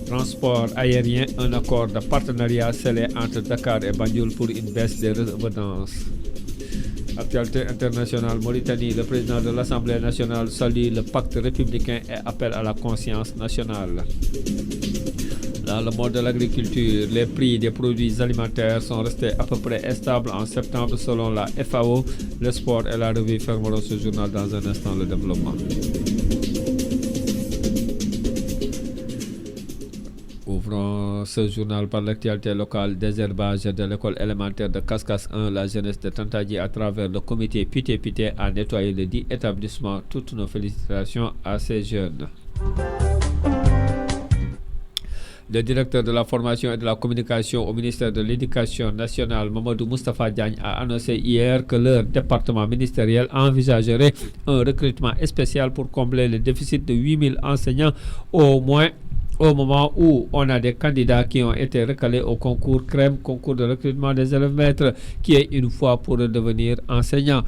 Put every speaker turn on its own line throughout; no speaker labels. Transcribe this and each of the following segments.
Transport aérien, un accord de partenariat scellé entre Dakar et Banjul pour une baisse des redevances. Actualité internationale, Mauritanie, le président de l'Assemblée nationale salue le pacte républicain et appelle à la conscience nationale. Dans le monde de l'agriculture, les prix des produits alimentaires sont restés à peu près stables en septembre selon la FAO. Le sport et la revue fermeront ce journal dans un instant, le développement. Ouvrons ce journal par l'actualité locale, désherbage de l'école élémentaire de Kaskas 1. La jeunesse de Tantadji à travers le comité Pité a nettoyé les 10 établissements. Toutes nos félicitations à ces jeunes. Le directeur de la formation et de la communication au ministère de l'Éducation nationale, Mamadou Moustapha Diagne, a annoncé hier que leur département ministériel envisagerait un recrutement spécial pour combler le déficit de 8000 enseignants au moins au moment où on a des candidats qui ont été recalés au concours CREM, concours de recrutement des élèves maîtres, qui est une fois pour devenir enseignants.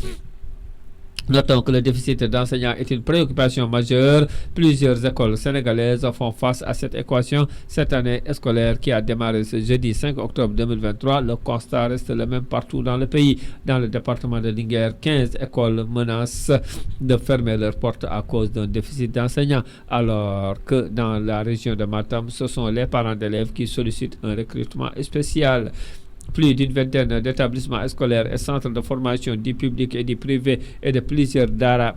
Notons que le déficit d'enseignants est une préoccupation majeure. Plusieurs écoles sénégalaises font face à cette équation. Cette année scolaire qui a démarré ce jeudi 5 octobre 2023, le constat reste le même partout dans le pays. Dans le département de Linguère, 15 écoles menacent de fermer leurs portes à cause d'un déficit d'enseignants, alors que dans la région de Matam, ce sont les parents d'élèves qui sollicitent un recrutement spécial. Plus d'une vingtaine d'établissements scolaires et centres de formation du public et du privé et de plusieurs daara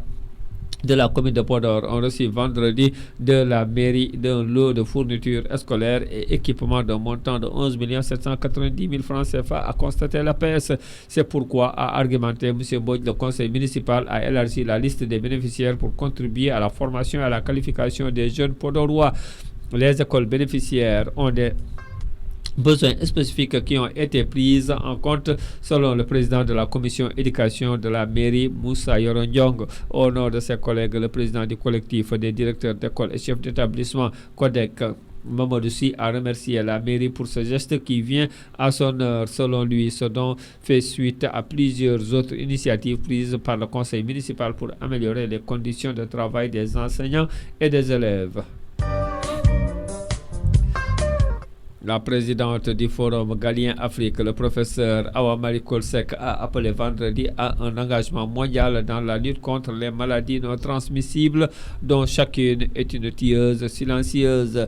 de la commune de Podor ont reçu vendredi de la mairie d'un lot de fournitures scolaires et équipements d'un montant de 11 790 000 francs CFA, a constaté la PS. C'est pourquoi, a argumenté M. Bodj, le conseil municipal a élargi la liste des bénéficiaires pour contribuer à la formation et à la qualification des jeunes podorois. Les écoles bénéficiaires ont des besoins spécifiques qui ont été prises en compte selon le président de la commission éducation de la mairie, Moussa Yorondiong. Au nom de ses collègues, le président du collectif des directeurs d'école et chefs d'établissement, Kodek Mamadou Sy, a remercié la mairie pour ce geste qui vient à son heure. Selon lui, ce dont fait suite à plusieurs autres initiatives prises par le conseil municipal pour améliorer les conditions de travail des enseignants et des élèves. La présidente du Forum Galien Afrique, le professeur Awa Marie Coll Seck, a appelé vendredi à un engagement mondial dans la lutte contre les maladies non transmissibles, dont chacune est une tueuse silencieuse.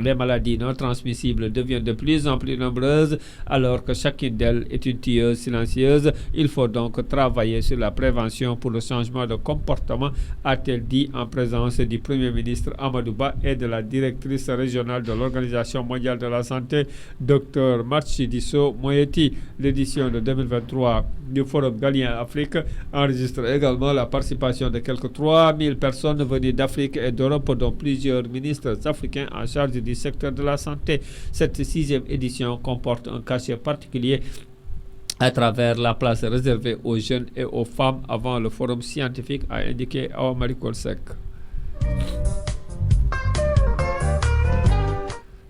Les maladies non transmissibles deviennent de plus en plus nombreuses, alors que chacune d'elles est une tueuse silencieuse. Il faut donc travailler sur la prévention pour le changement de comportement, a-t-elle dit en présence du Premier ministre Amadou Ba et de la directrice régionale de l'Organisation mondiale de la santé, Dr Matshidiso Moeti. L'édition de 2023 du Forum Galien Afrique enregistre également la participation de quelques 3000 personnes venues d'Afrique et d'Europe, dont plusieurs ministres africains en charge du secteur de la santé. Cette 6e édition comporte un cachet particulier à travers la place réservée aux jeunes et aux femmes avant le forum scientifique, a indiqué Awa Marie Coll Seck.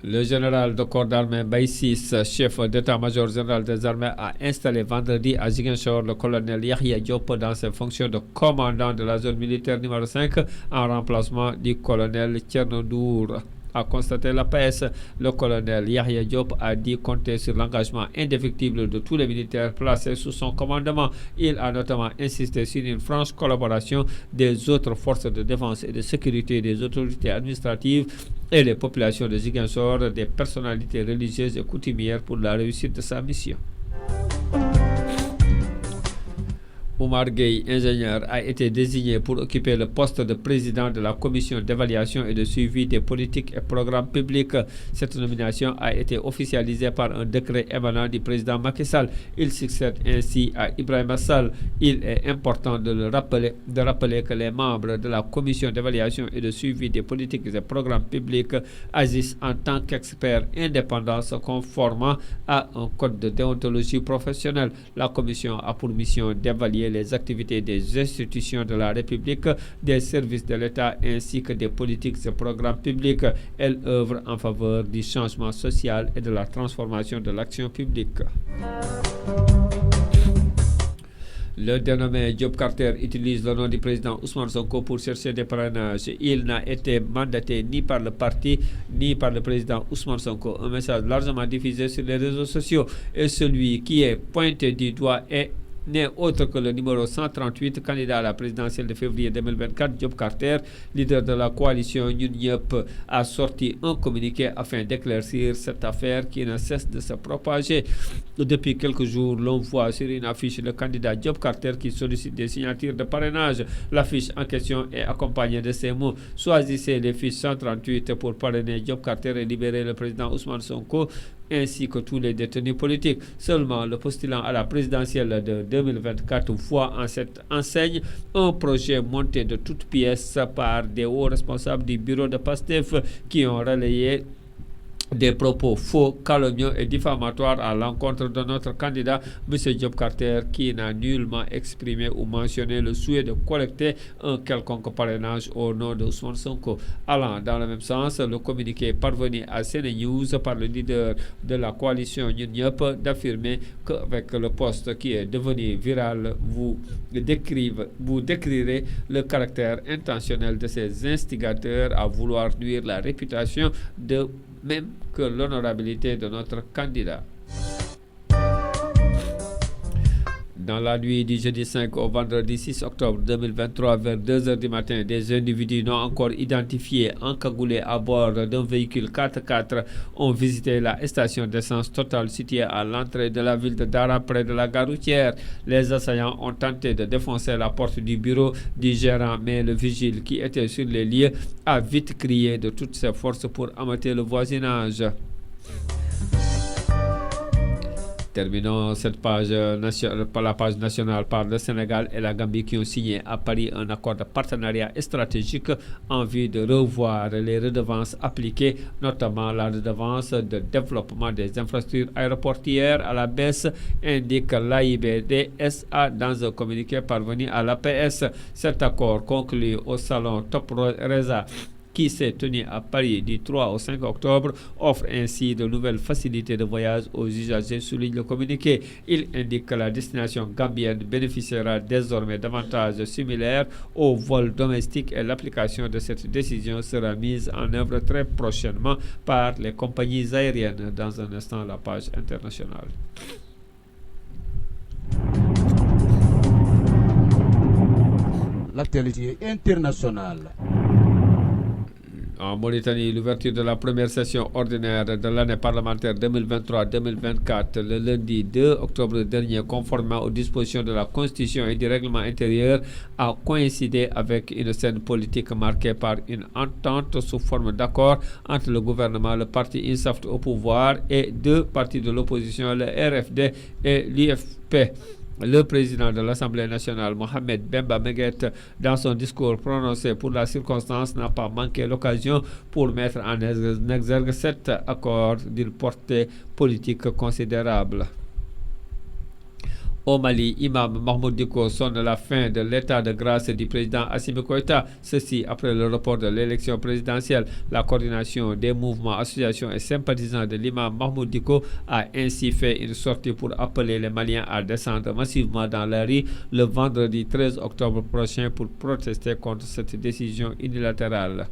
Le général de corps d'armée Baïsis, chef d'état-major général des armées, a installé vendredi à Ziguinchor le colonel Yahya Diop dans ses fonctions de commandant de la zone militaire numéro 5 en remplacement du colonel Tchernondour, a constaté la PS. Le colonel Yahya Diop a dit compter sur l'engagement indéfectible de tous les militaires placés sous son commandement. Il a notamment insisté sur une franche collaboration des autres forces de défense et de sécurité, des autorités administratives et les populations de Ziguinchor, des personnalités religieuses et coutumières pour la réussite de sa mission. Oumar Gueye, ingénieur, a été désigné pour occuper le poste de président de la commission d'évaluation et de suivi des politiques et programmes publics. Cette nomination a été officialisée par un décret émanant du président Macky Sall. Il succède ainsi à Ibrahima Sall. Il est important de rappeler que les membres de la commission d'évaluation et de suivi des politiques et programmes publics agissent en tant qu'experts indépendants se conformant à un code de déontologie professionnelle. La commission a pour mission d'évaluer les activités des institutions de la République, des services de l'État ainsi que des politiques et programmes publics. Elle œuvre en faveur du changement social et de la transformation de l'action publique. Le dénommé Job Carter utilise le nom du président Ousmane Sonko pour chercher des parrainages. Il n'a été mandaté ni par le parti ni par le président Ousmane Sonko. Un message largement diffusé sur les réseaux sociaux et celui qui est pointé du doigt est n'est autre que le numéro 138, candidat à la présidentielle de février 2024, Job Carter, leader de la coalition Ñun a sorti un communiqué afin d'éclaircir cette affaire qui ne cesse de se propager. Depuis quelques jours, l'on voit sur une affiche le candidat Job Carter qui sollicite des signatures de parrainage. L'affiche en question est accompagnée de ces mots: choisissez les fiches 138 pour parrainer Job Carter et libérer le président Ousmane Sonko ainsi que tous les détenus politiques. Seulement, le postulant à la présidentielle de 2024 voit en cette enseigne un projet monté de toutes pièces par des hauts responsables du bureau de PASTEF qui ont relayé des propos faux, calomnieux et diffamatoires à l'encontre de notre candidat, M. Job Carter, qui n'a nullement exprimé ou mentionné le souhait de collecter un quelconque parrainage au nom de Ousmane Sonko. Allant dans le même sens, le communiqué parvenu à CNews par le leader de la coalition Ñun d'affirmer qu'avec le poste qui est devenu viral, vous décrirez le caractère intentionnel de ces instigateurs à vouloir nuire la réputation de même que l'honorabilité de notre candidat. Dans la nuit du jeudi 5 au vendredi 6 octobre 2023, vers 2h du matin, des individus non encore identifiés encagoulés à bord d'un véhicule 4x4 ont visité la station d'essence Total située à l'entrée de la ville de Dara, près de la gare routière. Les assaillants ont tenté de défoncer la porte du bureau du gérant, mais le vigile qui était sur les lieux a vite crié de toutes ses forces pour ameuter le voisinage. Terminons cette page la page nationale par le Sénégal et la Gambie qui ont signé à Paris un accord de partenariat stratégique en vue de revoir les redevances appliquées, notamment la redevance de développement des infrastructures aéroportuaires à la baisse, indique l'AIBD SA dans un communiqué parvenu à l'APS. Cet accord conclu au salon Top Reza qui s'est tenu à Paris du 3 au 5 octobre, offre ainsi de nouvelles facilités de voyage aux usagers, souligne le communiqué. Il indique que la destination gambienne bénéficiera désormais d'avantages similaires aux vols domestiques et l'application de cette décision sera mise en œuvre très prochainement par les compagnies aériennes. Dans un instant, la page internationale.
L'actualité internationale.
En Mauritanie, l'ouverture de la première session ordinaire de l'année parlementaire 2023-2024 le lundi 2 octobre dernier, conformément aux dispositions de la Constitution et du règlement intérieur, a coïncidé avec une scène politique marquée par une entente sous forme d'accord entre le gouvernement, le parti INSAF au pouvoir et deux partis de l'opposition, le RFD et l'UFP. Le président de l'Assemblée nationale, Mohamed Bemba Meguet, dans son discours prononcé pour la circonstance, n'a pas manqué l'occasion pour mettre en exergue cet accord d'une portée politique considérable. Au Mali, Imam Mahmoud Dicko sonne la fin de l'état de grâce du président Assimi Goïta. Ceci après le report de l'élection présidentielle. La coordination des mouvements, associations et sympathisants de l'imam Mahmoud Dicko a ainsi fait une sortie pour appeler les Maliens à descendre massivement dans la rue le vendredi 13 octobre prochain pour protester contre cette décision unilatérale.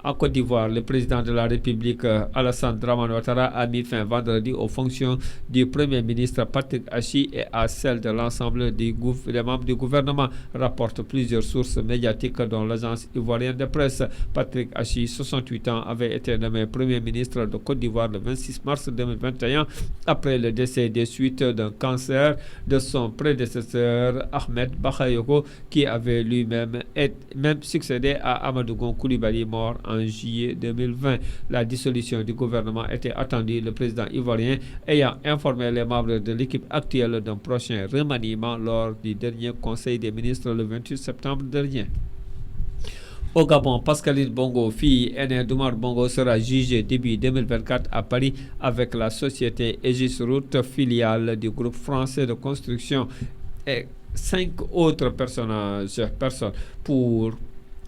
En Côte d'Ivoire, le président de la République, Alassane Dramane Ouattara, a mis fin vendredi aux fonctions du Premier ministre Patrick Achi et à celles de l'ensemble des membres du gouvernement, rapportent plusieurs sources médiatiques dont l'agence ivoirienne de presse. Patrick Achi, 68 ans, avait été nommé Premier ministre de Côte d'Ivoire le 26 mars 2021 après le décès des suites d'un cancer de son prédécesseur Ahmed Bakayoko, qui avait lui-même succédé à Amadou Gon Coulibaly, mort en juillet 2020. La dissolution du gouvernement était attendue, le président ivoirien ayant informé les membres de l'équipe actuelle d'un prochain remaniement lors du dernier conseil des ministres le 28 septembre dernier. Au Gabon, Pascaline Bongo, fille aînée d'Oumar Bongo, sera jugée début 2024 à Paris avec la société Aegis Route, filiale du groupe français de construction, et 5 autres personnes pour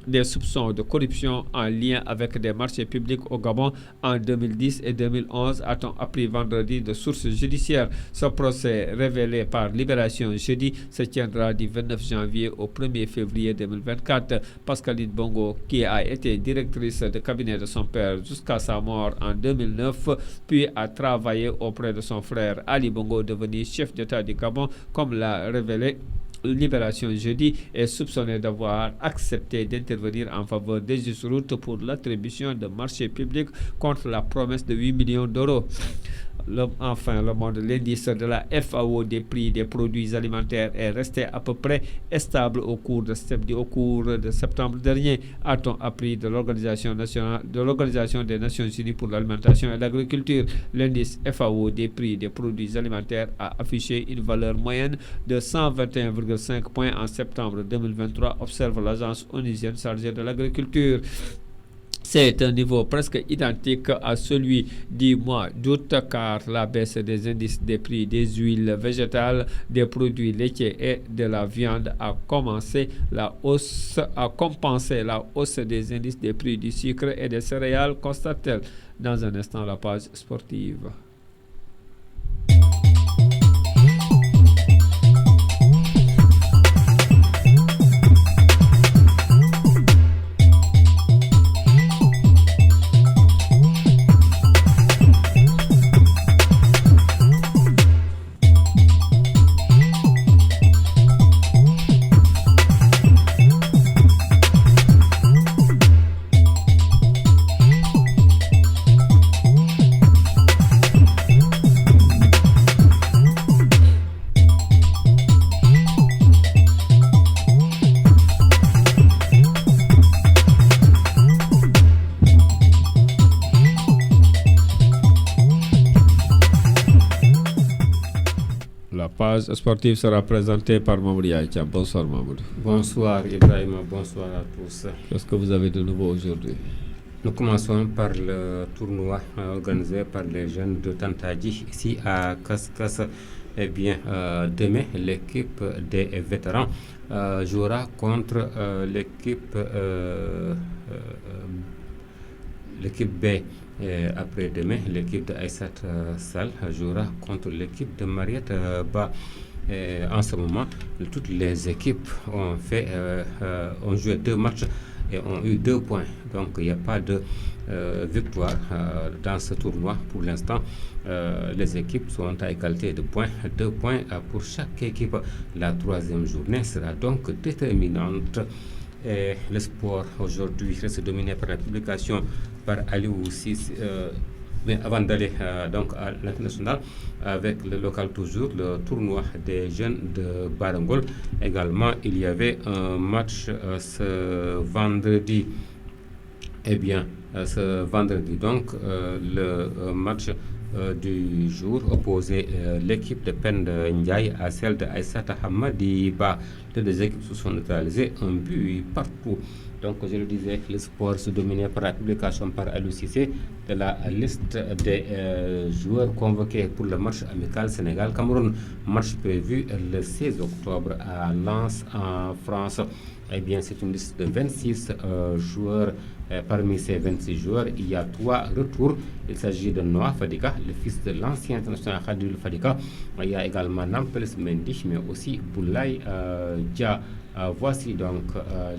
des soupçons de corruption en lien avec des marchés publics au Gabon en 2010 et 2011, a-t-on appris vendredi de sources judiciaires. Ce procès, révélé par Libération jeudi, se tiendra du 29 janvier au 1er février 2024. Pascaline Bongo, qui a été directrice de cabinet de son père jusqu'à sa mort en 2009, puis a travaillé auprès de son frère Ali Bongo, devenu chef d'État du Gabon, comme l'a révélé Libération jeudi, est soupçonné d'avoir accepté d'intervenir en faveur des routes pour l'attribution de marchés publics contre la promesse de 8 millions d'euros. Enfin, le monde, l'indice de la FAO des prix des produits alimentaires est resté à peu près stable au cours de septembre dernier, a-t-on appris de l'Organisation des Nations Unies pour l'alimentation et l'agriculture. L'indice FAO des prix des produits alimentaires a affiché une valeur moyenne de 121,5 points en septembre 2023, observe l'agence onusienne chargée de l'agriculture. C'est un niveau presque identique à celui du mois d'août, car la baisse des indices des prix des huiles végétales, des produits laitiers et de la viande a compensé la hausse des indices des prix du sucre et des céréales, constate-t-elle. Dans un instant, la page sportive. La page sportive sera présentée par Mamoudou Yaïtia. Bonsoir Mamoudou.
Bonsoir Ibrahim, bonsoir à tous.
Qu'est-ce que vous avez de nouveau aujourd'hui?
Nous commençons par le tournoi organisé par les jeunes de Tantadji ici à Kaskas. Eh bien, demain, l'équipe des vétérans jouera contre l'équipe B. Et après-demain, l'équipe de Aïssat Sall jouera contre l'équipe de Mariette Ba. En ce moment, toutes les équipes ont joué 2 matchs et ont eu 2 points. Donc, il n'y a pas de victoire dans ce tournoi pour l'instant. Les équipes sont à égalité de points, 2 points pour chaque équipe. La 3e journée sera donc déterminante. Et le sport aujourd'hui reste dominé par la publication par Aliou Sissi. Mais avant d'aller donc à l'international, avec le local toujours, le tournoi des jeunes de Barangol. Également, il y avait un match ce vendredi. Eh bien, ce vendredi, donc, le match du jour opposait l'équipe de Pend Ndiaye à celle de Aïssata Hamadi Ba. Les 2 équipes se sont neutralisées, un but partout. Donc, je le disais, le sport se dominait par la publication par Aliou Sissé de la liste des joueurs convoqués pour le match amical Sénégal-Cameroun. Match prévu le 16 octobre à Lens, en France. Eh bien, c'est une liste de 26 joueurs. Parmi ces 26 joueurs, il y a 3 retours. Il s'agit de Noah Fadika, le fils de l'ancien international Khadil Fadika. Il y a également Nampels Mendy, mais aussi Boulaye Dia. Voici donc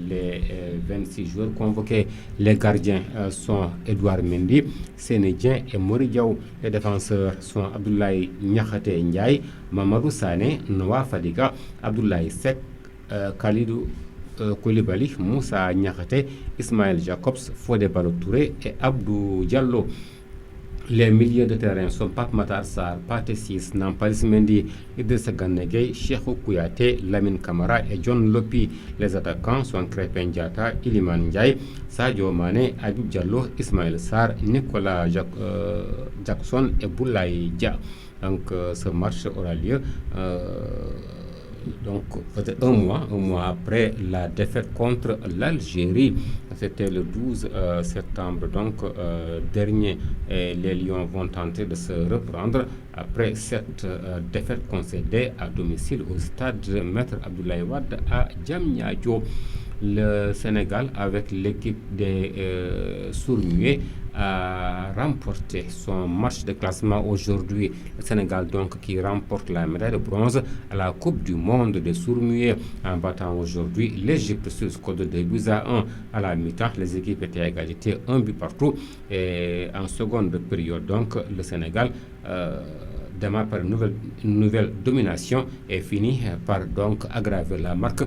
les 26 joueurs convoqués. Les gardiens sont Edouard Mendy, Sénédien et Mori Diaw. Les défenseurs sont Abdoulaye Niakhate Ndiaye, Mamadou Sané, Noah Fadika, Abdoulaye Sek, Khalidou Koulibaly, Moussa Niakhate, Ismaël Jacobs, Fodé Ballo-Touré et Abdou Diallo. Les milieux de terrain sont Pape Matar Sarr, Pathé Ciss, Nampalys Mendy, Idrissa Gana Gueye, Cheikhou Kouyaté, Lamine Camara et John Lopi. Les attaquants sont Krépin Diatta, Iliman Ndiaye, Sadio Mané, Habib Diallo, Ismaël Sarr, Nicolas Jackson et Boulaye Dia. Donc ce match aura lieu donc peut-être un mois après la défaite contre l'Algérie. C'était le 12 septembre donc dernier. Et les Lions vont tenter de se reprendre après cette défaite concédée à domicile au stade Maître Abdoulaye Wade à Diamniadio. le Sénégal, avec l'équipe des sourds-muets, a remporté son match de classement aujourd'hui. Le Sénégal donc qui remporte la médaille de bronze à la Coupe du monde des sourds-muets en battant aujourd'hui l'Égypte sur le score de 2-1 à la mi-temps. Les équipes étaient à égalité, un but partout. Et en seconde période, donc, le Sénégal démarre par une nouvelle domination et finit par donc aggraver la marque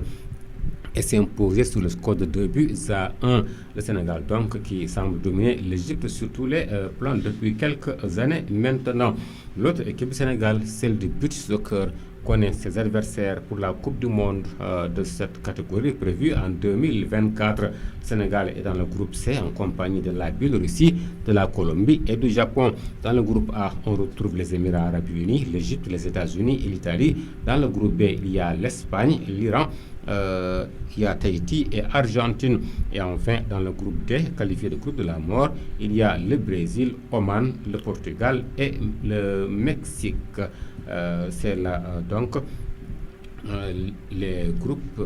et s'imposer sur le score de 2-1. Le Sénégal donc qui semble dominer l'Égypte sur tous les plans depuis quelques années maintenant. L'autre équipe du Sénégal, celle du beach soccer, connaît ses adversaires pour la Coupe du monde de cette catégorie prévue en 2024. Le Sénégal est dans le groupe C en compagnie de la Biélorussie, de la Colombie et du Japon. Dans le groupe A, on retrouve les Émirats arabes unis, l'Égypte, les États-Unis et l'Italie. Dans le groupe B, il y a l'Espagne, l'Iran, il y a Tahiti et Argentine. Et enfin, dans le groupe D, qualifié de groupe de la mort, il y a le Brésil, Oman, le Portugal et le Mexique. C'est là donc les groupes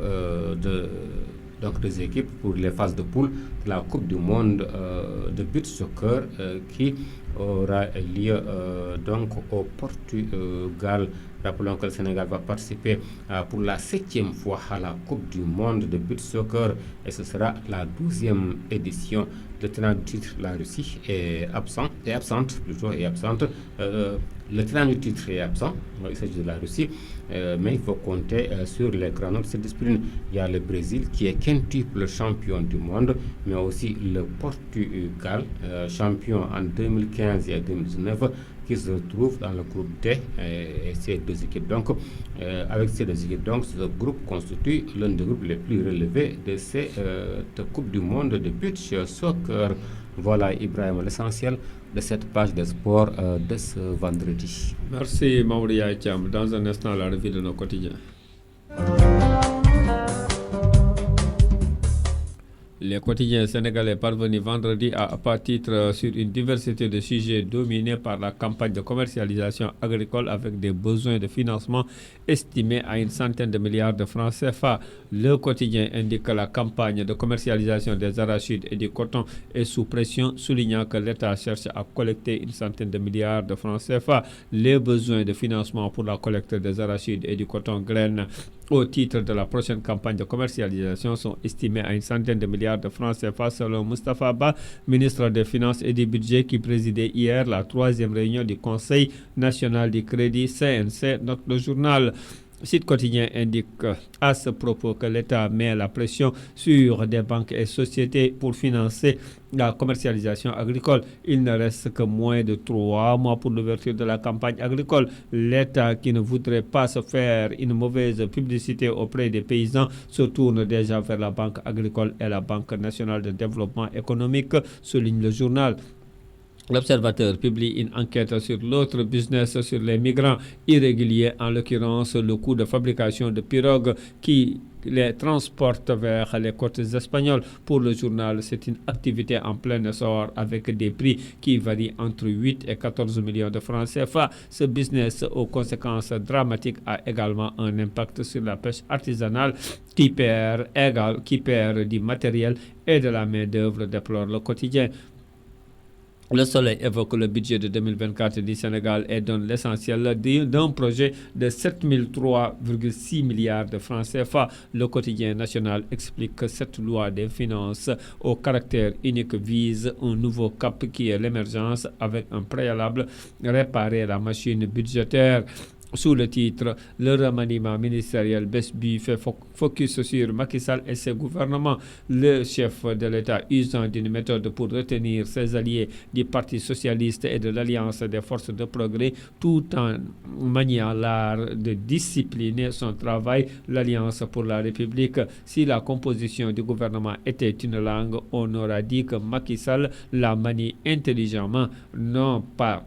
des équipes pour les phases de poule de la Coupe du monde de beach soccer qui aura lieu donc au Portugal. Rappelons que le Sénégal va participer pour la 7e fois à la Coupe du monde de beach soccer et ce sera la 12e édition. Le tenant du titre, la Russie, est absente. Le tenant du titre est absent, il s'agit de la Russie, mais il faut compter sur les grands noms de cette discipline. Il y a le Brésil qui est quintuple champion du monde, mais aussi le Portugal, champion en 2015 et 2019, qui se retrouvent dans le groupe D. Et ces deux équipes, donc, avec ces deux équipes, donc, ce groupe constitue l'un des groupes les plus relevés de cette Coupe du monde de beach soccer. Voilà, Ibrahim, l'essentiel de cette page de sport de ce vendredi.
Merci, Maouria Etiam. Dans un instant, la revue de nos quotidiens. Les quotidiens sénégalais parvenus vendredi à part titre sur une diversité de sujets dominés par la campagne de commercialisation agricole avec des besoins de financement estimés à une centaine de milliards de francs CFA. Le quotidien indique que la campagne de commercialisation des arachides et du coton est sous pression, soulignant que l'État cherche à collecter une centaine de milliards de francs CFA. Les besoins de financement pour la collecte des arachides et du coton graines au titre de la prochaine campagne de commercialisation sont estimés à une centaine de milliards de francs CFA selon Moustapha Ba, ministre des Finances et du Budget qui présidait hier la 3e réunion du Conseil national du crédit CNC, note le journal. Site Quotidien indique à ce propos que l'État met la pression sur des banques et sociétés pour financer la commercialisation agricole. Il ne reste que moins de 3 mois pour l'ouverture de la campagne agricole. L'État, qui ne voudrait pas se faire une mauvaise publicité auprès des paysans, se tourne déjà vers la Banque agricole et la Banque nationale de développement économique, souligne le journal. L'Observateur publie une enquête sur l'autre business sur les migrants irréguliers, en l'occurrence le coût de fabrication de pirogues qui les transportent vers les côtes espagnoles. Pour le journal, c'est une activité en plein essor avec des prix qui varient entre 8 et 14 millions de francs CFA. Ce business aux conséquences dramatiques a également un impact sur la pêche artisanale qui perd du matériel et de la main-d'œuvre, déplore le quotidien. Le Soleil évoque le budget de 2024 du Sénégal et donne l'essentiel d'un projet de 7,3,6 milliards de francs CFA. Le quotidien national explique que cette loi des finances au caractère unique vise un nouveau cap qui est l'émergence avec un préalable, réparer la machine budgétaire. Sous le titre, le remaniement ministériel Besbi fait focus sur Macky Sall et ses gouvernements. Le chef de l'État usant d'une méthode pour retenir ses alliés du Parti socialiste et de l'Alliance des forces de progrès, tout en maniant l'art de discipliner son travail, l'Alliance pour la République. Si la composition du gouvernement était une langue, on aura dit que Macky Sall la manie intelligemment, non pas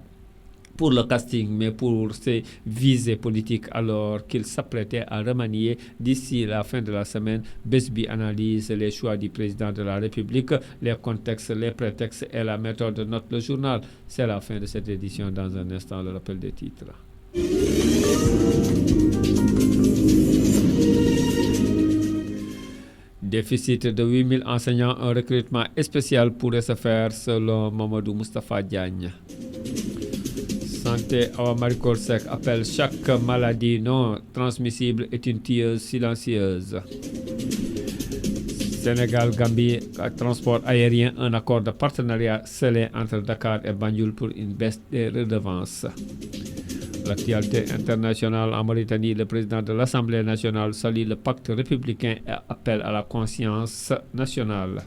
pour le casting, mais pour ses visées politiques, alors qu'il s'apprêtait à remanier d'ici la fin de la semaine. Besbi analyse les choix du président de la République, les contextes, les prétextes et la méthode, note le journal. C'est la fin de cette édition. Dans un instant, le rappel des titres. Déficit de 8000 enseignants, un recrutement spécial pourrait se faire selon Mamadou Moustapha Diagne. Santé, Awa Marie Coll Seck appelle chaque maladie non transmissible est une tueuse silencieuse. Sénégal, Gambie, transport aérien, un accord de partenariat scellé entre Dakar et Banjul pour une baisse des redevances. L'actualité internationale en Mauritanie, le président de l'Assemblée nationale salue le pacte républicain et appelle à la conscience nationale.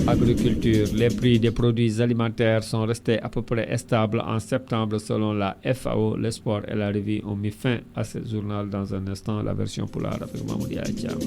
Agriculture, les prix des produits alimentaires sont restés à peu près stables en septembre selon la FAO. L'espoir et la revue ont mis fin à ce journal. Dans un instant, la version polar avec Mamoudi Aïtiam.